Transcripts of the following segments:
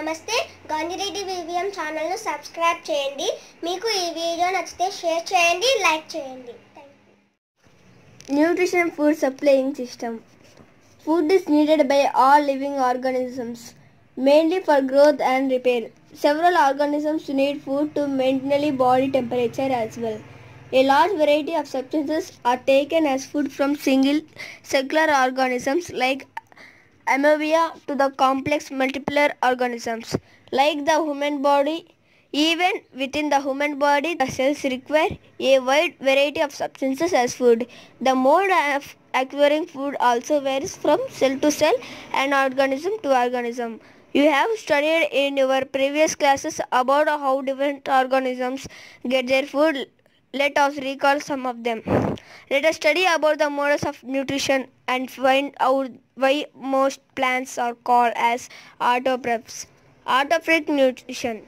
నమస్తే గాంధీరెడ్డి వివిఎం ఛానల్ను సబ్స్క్రైబ్ చేయండి. మీకు ఈ వీడియో నచ్చితే షేర్ చేయండి, లైక్ చేయండి. Nutrition food supplying system. Food is needed by all living organisms, mainly for growth and repair. Several organisms need food to maintain body temperature as well. A large variety of substances are taken as food from single cellular organisms like amoeba to the complex multicellular organisms like the human body. Even within the human body, the cells require a wide variety of substances as food. The mode of acquiring food also varies from cell to cell and organism to organism. You have studied in your previous classes about how different organisms get their food. Let us recall some of them. Let us study about the modes of nutrition and find out why most plants are called as autotrophs. Autotrophic nutrition.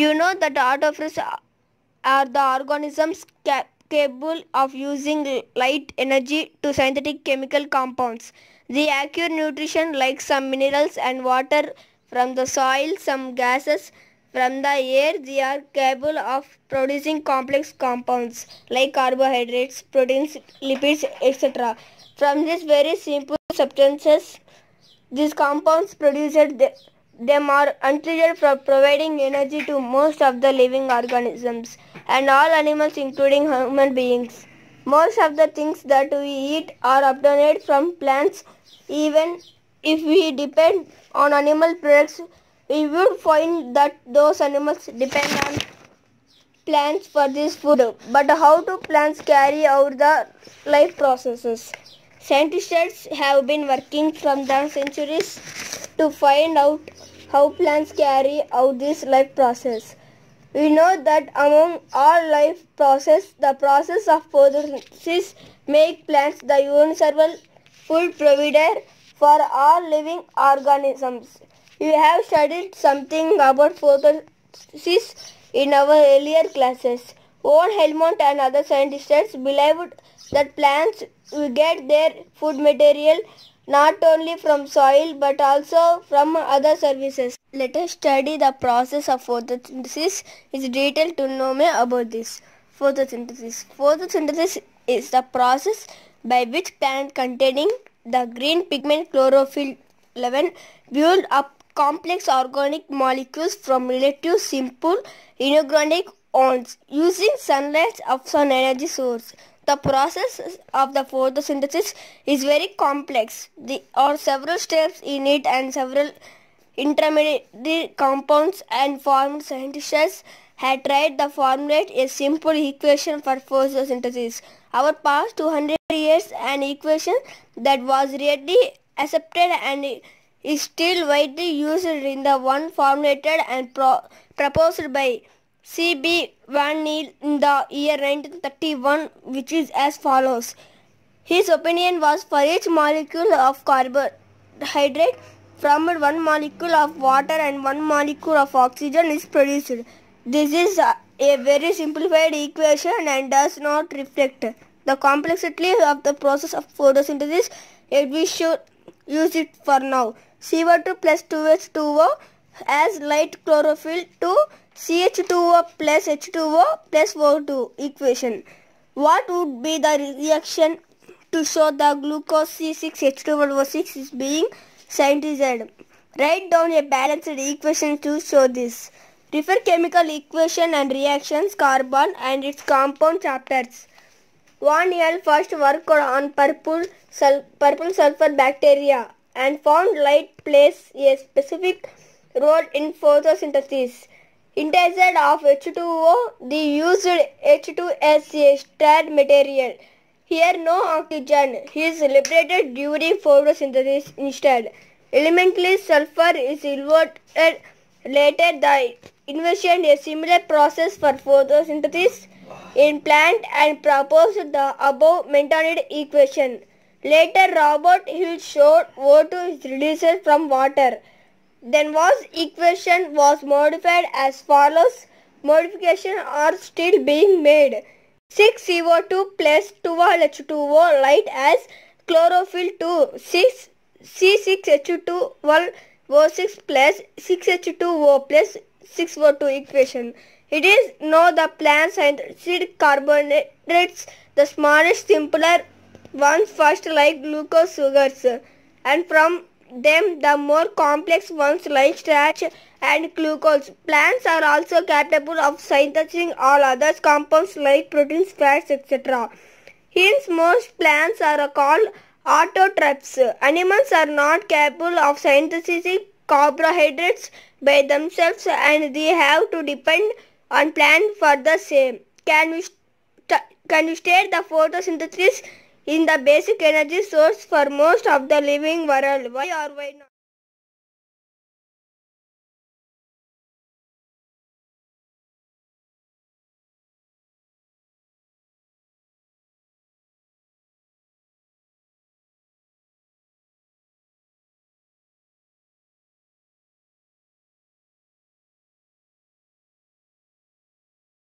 You know that autotrophs are the organisms capable of using light energy to synthetic chemical compounds. They acquire nutrition like some minerals and water from the soil, some gases from the air. They are capable of producing complex compounds like carbohydrates, proteins, lipids, etc. From these very simple substances, these compounds produced them are untreated for providing energy to most of the living organisms and all animals including human beings. Most of the things that we eat are obtained from plants. Even if we depend on animal products, we would find that those animals depend on plants for this food. But how do plants carry out the life processes? Scientists have been working from the centuries to find out how plants carry out this life process. We know that among all life process, the process of photosynthesis make plants the universal food provider for all living organisms. We have studied something about photosynthesis in our earlier classes. Von Helmont and other scientists believed that plants will get their food material not only from soil but also from other services. Let us study the process of photosynthesis. It's detailed to know more about this. Photosynthesis. Photosynthesis is the process by which plant containing the green pigment chlorophyll 11 build up complex organic molecules from relatively simple inorganic ions using sunlight as an energy source. The process of the photosynthesis is very complex. There are several steps in it and several intermediate compounds and formed. Scientists had tried to formulate a simple equation for photosynthesis. Over past 200 years, an equation that was readily accepted and is still widely used in the one formulated and proposed by C.B. Van Neel in the year 1931, which is as follows. His opinion was for each molecule of carbohydrate from one molecule of water and one molecule of oxygen is produced. This is a very simplified equation and does not reflect the complexity of the process of photosynthesis, yet we should use it for now. CO2 plus 2H2O as light chlorophyll to CH2O plus H2O plus O2 equation. What would be the reaction to show the glucose C6H12O6 is being synthesized? Write down a balanced equation to show this. Refer chemical equation and reactions, carbon and its compound chapters. Van Neel first worked on purple sulfur bacteria and found light plays a specific role in photosynthesis. Instead of H2O, they used H2 as a starred material. Here no oxygen is liberated during photosynthesis. Instead, elementally sulfur is evaporated. Later, they envisioned a similar process for photosynthesis in plant and proposed the above mentioned equation. Later, Robert Hill showed O2 is released from water. Then equation was modified as follows. Modifications are still being made. 6CO2 plus 12H2O light as chlorophyll 2, 6 C6H12 O6 plus 6H2O plus 6O2 equation. It is know the plants and seed carbohydrates, the smallest, simpler ones first like glucose sugars, and from them the more complex ones like starch and glucose. Plants are also capable of synthesizing all other compounds like proteins, fats, etc. Hence, most plants are called autotrophs. Animals are not capable of synthesizing carbohydrates by themselves and they have to depend on plants for the same. Can you state the photosynthesis in the basic energy source for most of the living world? Why or why not?